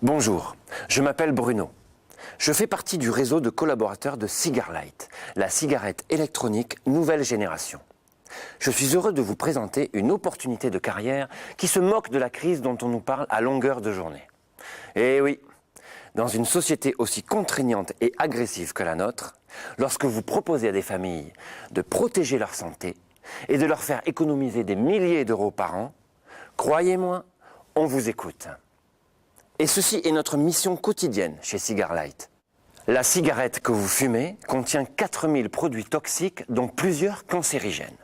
Bonjour, je m'appelle Bruno. Je fais partie du réseau de collaborateurs de Cigarlight, la cigarette électronique nouvelle génération. Je suis heureux de vous présenter une opportunité de carrière qui se moque de la crise dont on nous parle à longueur de journée. Et oui, dans une société aussi contraignante et agressive que la nôtre, lorsque vous proposez à des familles de protéger leur santé et de leur faire économiser des milliers d'euros par an, croyez-moi, on vous écoute. Et ceci est notre mission quotidienne chez Cigarlight. La cigarette que vous fumez contient 4000 produits toxiques dont plusieurs cancérigènes.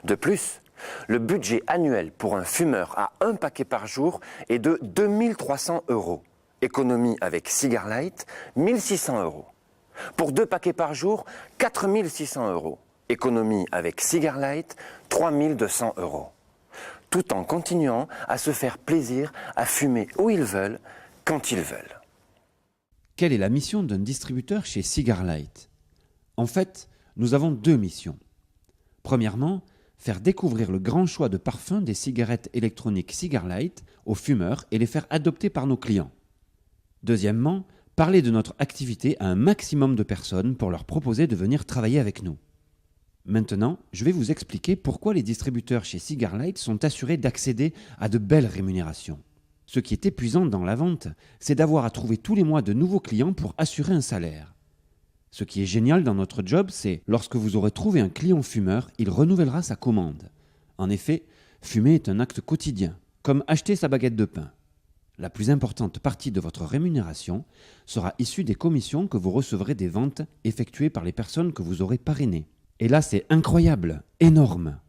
De plus, le budget annuel pour un fumeur à un paquet par jour est de 2300 €. Économie avec Cigarlight, 1600 €. Pour 2 paquets par jour, 4600 €. Économie avec Cigarlight, 3200 €. Tout en continuant à se faire plaisir, à fumer où ils veulent, quand ils veulent. Quelle est la mission d'un distributeur chez Cigarlight? En fait, nous avons deux missions. Premièrement, faire découvrir le grand choix de parfums des cigarettes électroniques Cigarlight aux fumeurs et les faire adopter par nos clients. Deuxièmement, parler de notre activité à un maximum de personnes pour leur proposer de venir travailler avec nous. Maintenant, je vais vous expliquer pourquoi les distributeurs chez Cigarlight sont assurés d'accéder à de belles rémunérations. Ce qui est épuisant dans la vente, c'est d'avoir à trouver tous les mois de nouveaux clients pour assurer un salaire. Ce qui est génial dans notre job, c'est lorsque vous aurez trouvé un client fumeur, il renouvellera sa commande. En effet, fumer est un acte quotidien, comme acheter sa baguette de pain. La plus importante partie de votre rémunération sera issue des commissions que vous recevrez des ventes effectuées par les personnes que vous aurez parrainées. Et là, c'est incroyable, énorme.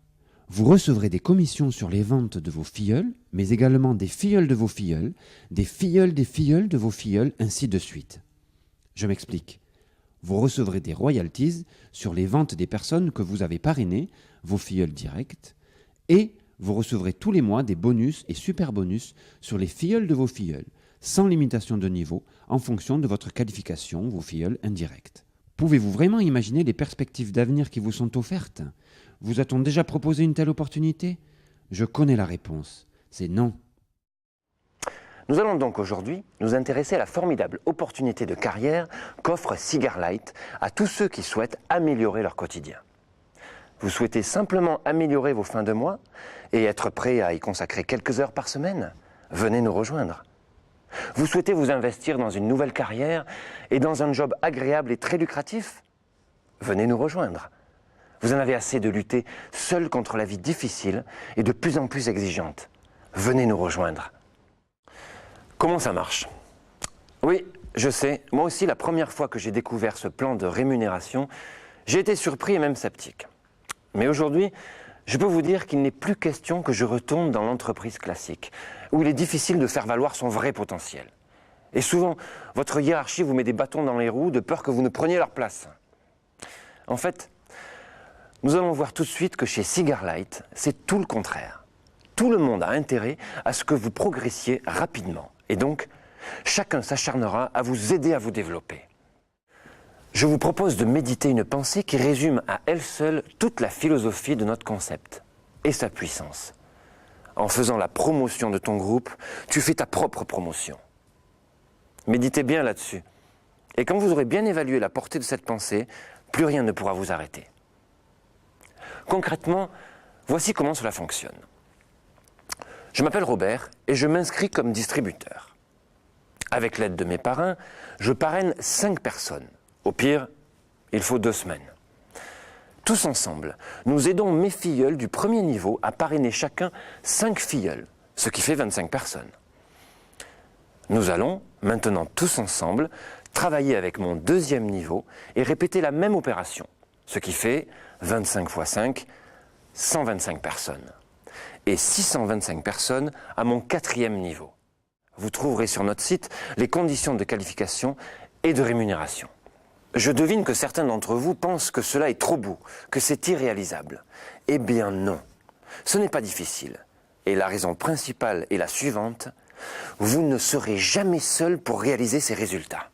Vous recevrez des commissions sur les ventes de vos filleuls, mais également des filleuls de vos filleuls, des filleuls de vos filleuls, ainsi de suite. Je m'explique. Vous recevrez des royalties sur les ventes des personnes que vous avez parrainées, vos filleuls directs, et vous recevrez tous les mois des bonus et super bonus sur les filleuls de vos filleuls, sans limitation de niveau, en fonction de votre qualification, vos filleuls indirects. Pouvez-vous vraiment imaginer les perspectives d'avenir qui vous sont offertes? Vous a-t-on déjà proposé une telle opportunité? Je connais la réponse. C'est non. Nous allons donc aujourd'hui nous intéresser à la formidable opportunité de carrière qu'offre Cigarlight à tous ceux qui souhaitent améliorer leur quotidien. Vous souhaitez simplement améliorer vos fins de mois et être prêt à y consacrer quelques heures par semaine? Venez nous rejoindre. Vous souhaitez vous investir dans une nouvelle carrière et dans un job agréable et très lucratif? Venez nous rejoindre. Vous en avez assez de lutter seul contre la vie difficile et de plus en plus exigeante. Venez nous rejoindre. Comment ça marche? Oui, je sais, moi aussi la première fois que j'ai découvert ce plan de rémunération, j'ai été surpris et même sceptique. Mais aujourd'hui, je peux vous dire qu'il n'est plus question que je retourne dans l'entreprise classique, où il est difficile de faire valoir son vrai potentiel. Et souvent, votre hiérarchie vous met des bâtons dans les roues de peur que vous ne preniez leur place. En fait, nous allons voir tout de suite que chez Cigarlight, c'est tout le contraire. Tout le monde a intérêt à ce que vous progressiez rapidement. Et donc, chacun s'acharnera à vous aider à vous développer. Je vous propose de méditer une pensée qui résume à elle seule toute la philosophie de notre concept et sa puissance. En faisant la promotion de ton groupe, tu fais ta propre promotion. Méditez bien là-dessus. Et quand vous aurez bien évalué la portée de cette pensée, plus rien ne pourra vous arrêter. Concrètement, voici comment cela fonctionne. Je m'appelle Robert et je m'inscris comme distributeur. Avec l'aide de mes parrains, je parraine 5 personnes. Au pire, il faut 2 semaines. Tous ensemble, nous aidons mes filleuls du premier niveau à parrainer chacun 5 filleuls, ce qui fait 25 personnes. Nous allons, maintenant tous ensemble, travailler avec mon deuxième niveau et répéter la même opération, ce qui fait 25 x 5, 125 personnes. Et 625 personnes à mon 4e niveau. Vous trouverez sur notre site les conditions de qualification et de rémunération. Je devine que certains d'entre vous pensent que cela est trop beau, que c'est irréalisable. Eh bien non, ce n'est pas difficile. Et la raison principale est la suivante, vous ne serez jamais seul pour réaliser ces résultats.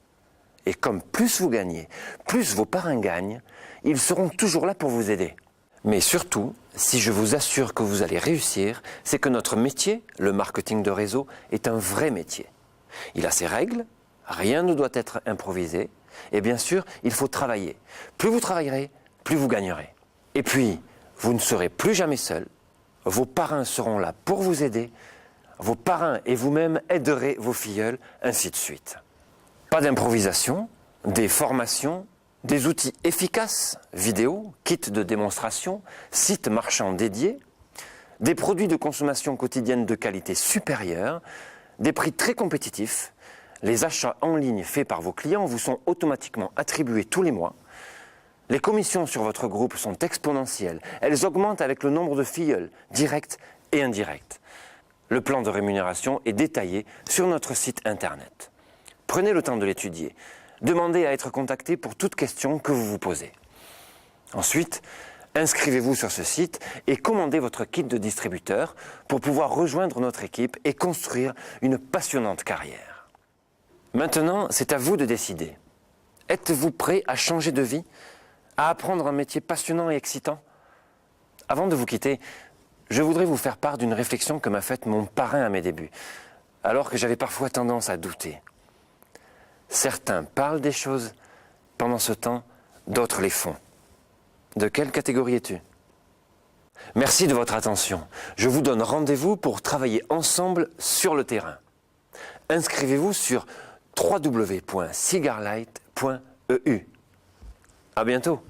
Et comme plus vous gagnez, plus vos parrains gagnent, ils seront toujours là pour vous aider. Mais surtout, si je vous assure que vous allez réussir, c'est que notre métier, le marketing de réseau, est un vrai métier. Il a ses règles, rien ne doit être improvisé, et bien sûr, il faut travailler. Plus vous travaillerez, plus vous gagnerez. Et puis, vous ne serez plus jamais seul, vos parrains seront là pour vous aider, vos parrains et vous-même aiderez vos filleuls, ainsi de suite. Pas d'improvisation, des formations, des outils efficaces, vidéos, kits de démonstration, sites marchands dédiés, des produits de consommation quotidienne de qualité supérieure, des prix très compétitifs, les achats en ligne faits par vos clients vous sont automatiquement attribués tous les mois, les commissions sur votre groupe sont exponentielles, elles augmentent avec le nombre de filleuls, directs et indirects. Le plan de rémunération est détaillé sur notre site internet. Prenez le temps de l'étudier. Demandez à être contacté pour toute question que vous vous posez. Ensuite, inscrivez-vous sur ce site et commandez votre kit de distributeur pour pouvoir rejoindre notre équipe et construire une passionnante carrière. Maintenant, c'est à vous de décider. Êtes-vous prêt à changer de vie, à apprendre un métier passionnant et excitant? Avant de vous quitter, je voudrais vous faire part d'une réflexion que m'a faite mon parrain à mes débuts, alors que j'avais parfois tendance à douter. Certains parlent des choses, pendant ce temps, d'autres les font. De quelle catégorie es-tu? Merci de votre attention. Je vous donne rendez-vous pour travailler ensemble sur le terrain. Inscrivez-vous sur www.cigarlight.eu. À bientôt.